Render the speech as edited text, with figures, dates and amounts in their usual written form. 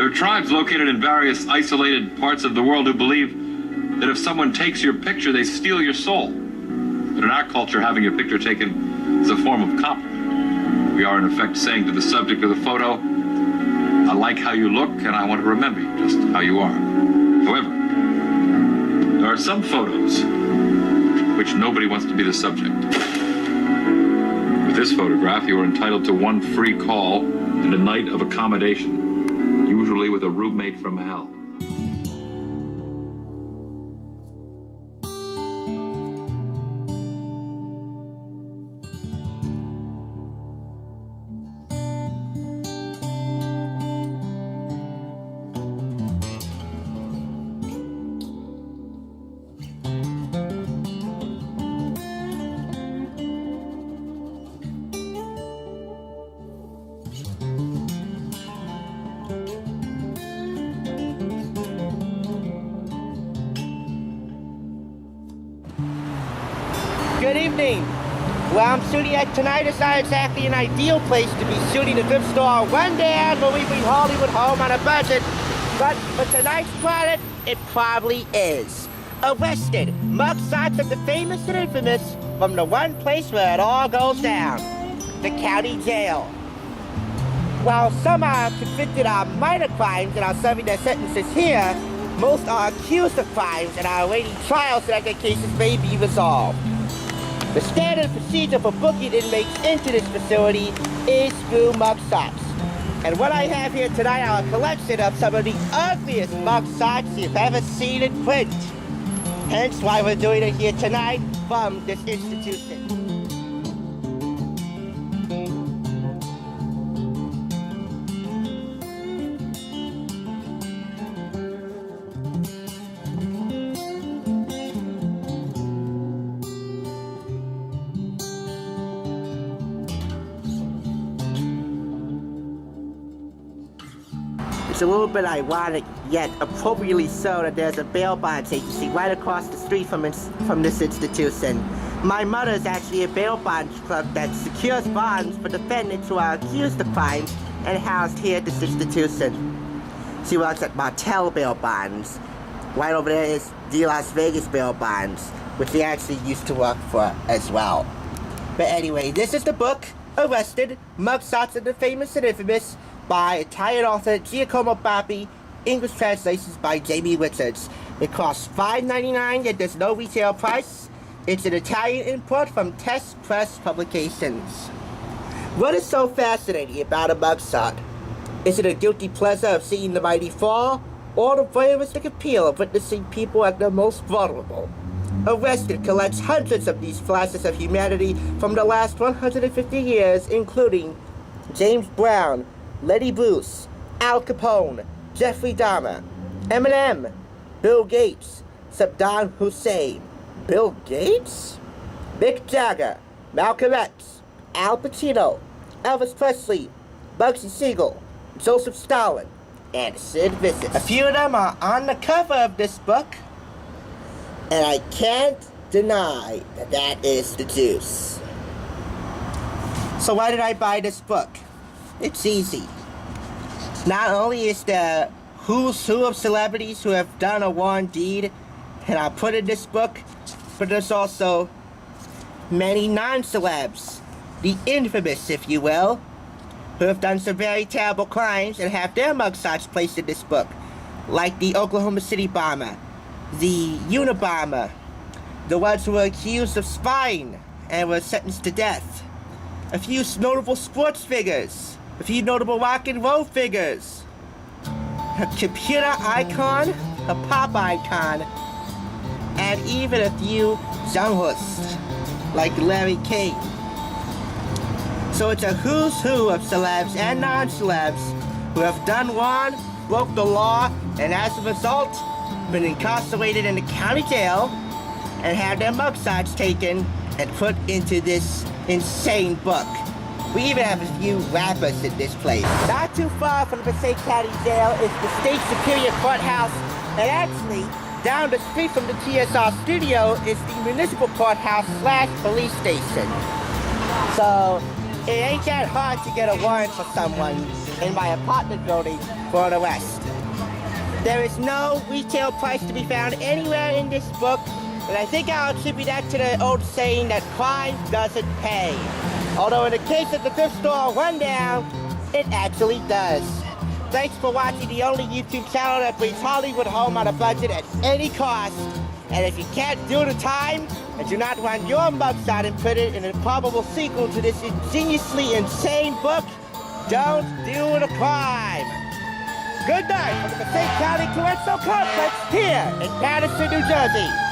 There are tribes located in various isolated parts of the world who believe that if someone takes your picture, they steal your soul. But in our culture, having your picture taken is a form of compliment. We are, in effect, saying to the subject of the photo, I like how you look, and I want to remember you just how you are. However, there are some photos which nobody wants to be the subject. With this photograph, you are entitled to one free call and a night of accommodation, usually with a roommate from hell. Good evening. Well, I'm shooting at tonight is not exactly an ideal place to be shooting. The thrift store one day but we bring Hollywood home on a budget. But for tonight's product, it probably is. Arrested, mugshots of the famous and infamous from the one place where it all goes down, the county jail. While some are convicted of minor crimes and are serving their sentences here, most are accused of crimes and are awaiting trial so that their cases may be resolved. The standard procedure for booking inmates into this facility is through mugshots. And what I have here tonight are a collection of some of the ugliest mugshots you've ever seen in print. Hence why we're doing it here tonight from this institution. It's a little bit ironic, yet appropriately so, that there's a bail bonds agency right across the street from this institution. My mother is actually a bail bonds clerk that secures bonds for defendants who are accused of crimes and housed here at this institution. She works at Martel Bail Bonds. Right over there is the Las Vegas Bail Bonds, which she actually used to work for as well. But anyway, this is the book, Arrested, Mugshots of the Famous and Infamous, by Italian author Giacomo Papi, English translations by Jamie Richards. It costs $5.99, yet there's no retail price. It's an Italian import from Test Press Publications. What is so fascinating about a mugshot? Is it a guilty pleasure of seeing the mighty fall, or the voyeuristic appeal of witnessing people at their most vulnerable? Arrested collects hundreds of these flashes of humanity from the last 150 years, including James Brown, Letty Bruce, Al Capone, Jeffrey Dahmer, Eminem, Bill Gates, Saddam Hussein, Bill Gates? Mick Jagger, Malcolm X, Al Pacino, Elvis Presley, Bugsy Siegel, Joseph Stalin, and Sid Vicious. A few of them are on the cover of this book, and I can't deny that that is the juice. So why did I buy this book? It's easy. Not only is there who's who of celebrities who have done a wrong deed, and I put in this book, but there's also many non-celebs, the infamous, if you will, who have done some very terrible crimes and have their mugshots placed in this book, like the Oklahoma City bomber, the Unabomber, the ones who were accused of spying and were sentenced to death, a few notable sports figures, a few notable rock and roll figures, a computer icon, a pop icon, and even a few journalists like Larry King. So it's a who's who of celebs and non-celebs who have done wrong, broke the law, and as a result, been incarcerated in the county jail and had their mugshots taken and put into this insane book. We even have a few rappers in this place. Not too far from the Passaic County Jail is the State Superior Courthouse, and actually, down the street from the TSR studio is the Municipal Courthouse / police station. So, It ain't that hard to get a warrant for someone in my apartment building for an arrest. There is no retail price to be found anywhere in this book, and I think I'll attribute that to the old saying that crime doesn't pay. Although in the case of the thrift store rundown, it actually does. Thanks for watching the only YouTube channel that brings Hollywood home on a budget at any cost. And if you can't do the time, and do not want your mugshot and put it in a probable sequel to this ingeniously insane book, don't do the crime. Good night from the Passaic County Correctional Complex here in Paterson, New Jersey.